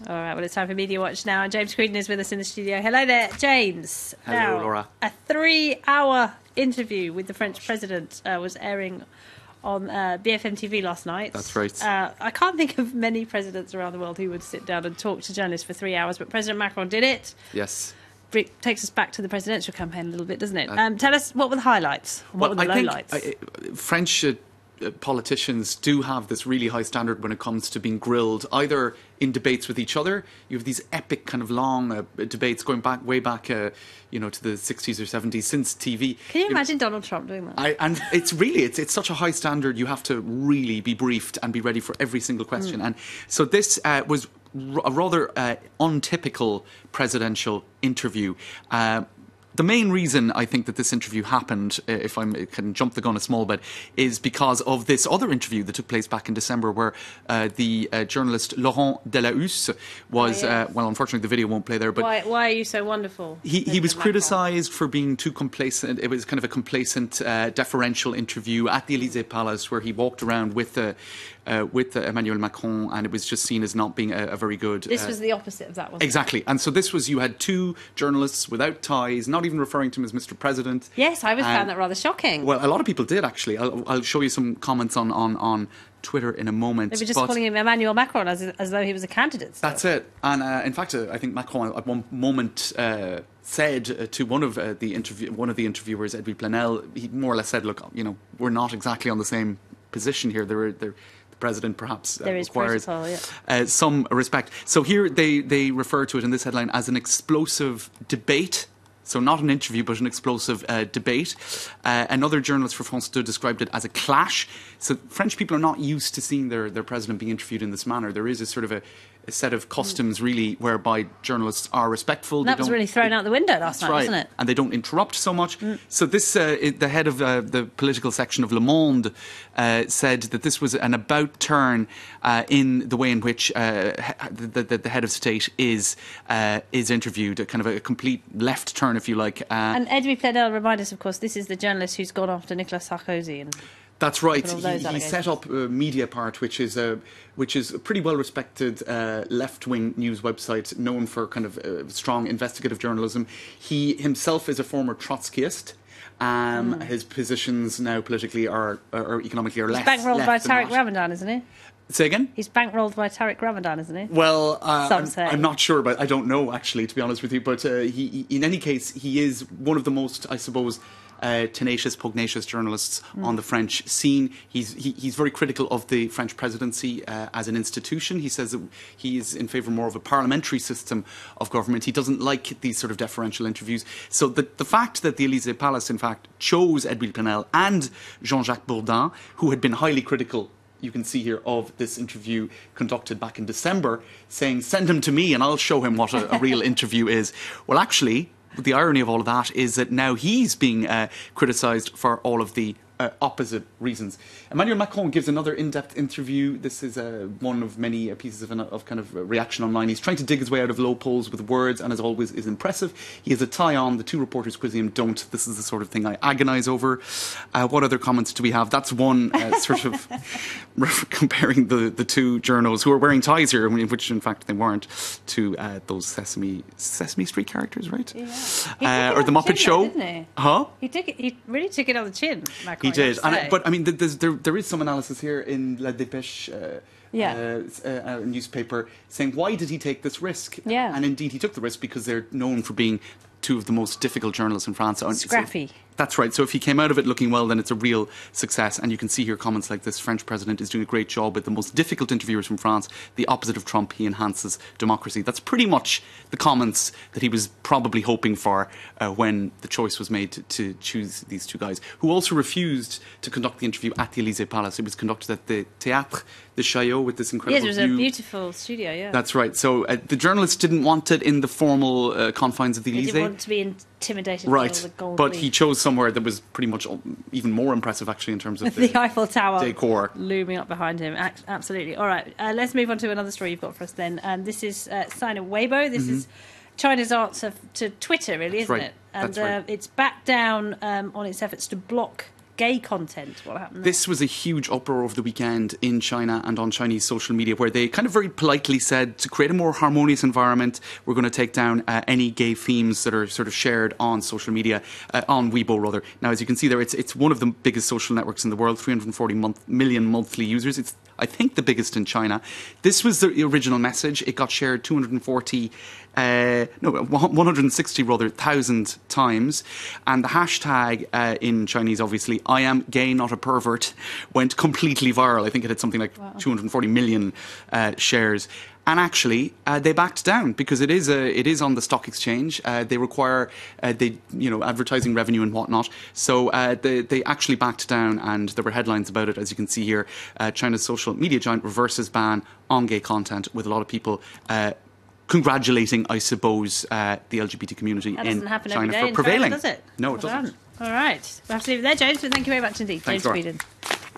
All right, well, it's time for Media Watch now. And James Creedon is with us in the studio. Hello there, James. Hello, now, Laura. A 3-hour interview with the French president was airing on BFM TV last night. That's right. I can't think of many presidents around the world who would sit down and talk to journalists for 3 hours, but President Macron did it. Yes. It takes us back to the presidential campaign a little bit, doesn't it? Tell us, what were the highlights? What were the lowlights? French politicians do have this really high standard when it comes to being grilled, either in debates with each other. You have these epic kind of long debates going back way back, to the 60s or 70s, since TV. Can you imagine Donald Trump doing that? And it's such a high standard. You have to really be briefed and be ready for every single question. And so this was a rather untypical presidential interview. The main reason I think that this interview happened, if I can jump the gun a small bit, is because of this other interview that took place back in December where the journalist Laurent Delahousse was, well, unfortunately the video won't play there, but... Why are you so wonderful? He was criticised for being too complacent. It was kind of a complacent, deferential interview at the Élysée Palace where he walked around with Emmanuel Macron, and it was just seen as not being a very good... This was the opposite of that, wasn't it? Exactly. And so this was, you had two journalists without ties, not even referring to him as Mr. President. Yes, I found that rather shocking. Well, a lot of people did, actually. I'll show you some comments on Twitter in a moment. They were just calling him Emmanuel Macron as though he was a candidate still. That's it. And in fact, I think Macron at one moment said to one of the interviewers, Edwy Plenel, he more or less said, look, we're not exactly on the same position here. The president perhaps requires some respect. So here they refer to it in this headline as an explosive debate. So not an interview, but an explosive debate. Another journalist for France 2 described it as a clash. So French people are not used to seeing their president being interviewed in this manner. There is a sort of a set of customs, really, whereby journalists are respectful. That was really thrown out the window last night, wasn't it? And they don't interrupt so much. So this, the head of the political section of Le Monde said that this was an about turn in the way in which the head of state is interviewed, a kind of a complete left turn, if you like. And Edwy Plenel, remind us, of course, this is the journalist who's gone after Nicolas Sarkozy. That's right. He set up Mediapart, which is a pretty well-respected left-wing news website known for kind of strong investigative journalism. He himself is a former Trotskyist. His positions now politically or economically are less. He's bankrolled by Tareq Ramadan, isn't he? Say again? He's bankrolled by Tareq Ramadan, isn't he? Well, some say. I'm not sure, but I don't know, actually, to be honest with you. But he, in any case, he is one of the most, I suppose, tenacious, pugnacious journalists on the French scene. He's very critical of the French presidency as an institution. He says that he is in favour more of a parliamentary system of government. He doesn't like these sort of deferential interviews. So the fact that the Élysée Palace, in fact, chose Edwy Plenel and Jean-Jacques Bourdin, who had been highly critical, you can see here, of this interview conducted back in December, saying, send him to me and I'll show him what a real interview is. Well, actually, the irony of all of that is that now he's being criticised for all of the opposite reasons. Emmanuel Macron gives another in-depth interview. This is one of many pieces of kind of reaction online. He's trying to dig his way out of low polls with words, and as always is impressive. He has a tie on. The two reporters quizzing him don't. This is the sort of thing I agonise over. What other comments do we have? That's one sort of comparing the two journals who are wearing ties here, which in fact they weren't, to those Sesame Street characters, right? Yeah. Or the Muppet Show. Didn't he? Huh? He really took it on the chin, Macron. He did, but I mean, there is some analysis here in La Dépêche, newspaper, saying why did he take this risk? Yeah. And indeed, he took the risk because they're known for being two of the most difficult journalists in France. Scrappy. So, that's right. So if he came out of it looking well, then it's a real success. And you can see here comments like this: French president is doing a great job with the most difficult interviewers from France. The opposite of Trump, he enhances democracy. That's pretty much the comments that he was probably hoping for when the choice was made to choose these two guys, who also refused to conduct the interview at the Élysée Palace. It was conducted at the Théâtre de Chaillot with this incredible view. Yes, it was a beautiful studio, yeah. That's right. So the journalists didn't want it in the formal confines of the Élysée. They didn't want to be intimidated by all the gold but leaf. he chose somewhere that was pretty much even more impressive, actually, in terms of the Eiffel Tower decor looming up behind him. Absolutely. All right, let's move on to another story you've got for us then. This is Sina Weibo. This is China's answer to Twitter, really, isn't it? And That's right. It's backed down on its efforts to block gay content. What happened there? This was a huge uproar over the weekend in China and on Chinese social media, where they kind of very politely said, to create a more harmonious environment, we're going to take down any gay themes that are sort of shared on social media, on Weibo rather. Now, as you can see there, it's one of the biggest social networks in the world, 340 million monthly users. It's, I think, the biggest in China. This was the original message. It got shared 160,000 times, and the hashtag in Chinese, obviously, "I am gay, not a pervert," went completely viral. I think it had something like 240 million shares. And actually, they backed down because it is on the stock exchange. They require advertising revenue and whatnot. So they actually backed down, and there were headlines about it, as you can see here. China's social media giant reverses ban on gay content, with a lot of people congratulating, I suppose, the LGBT community in China for prevailing. Does it? No, it doesn't. All right. We'll have to leave it there, James, but thank you very much indeed. Thanks, James Bourdin.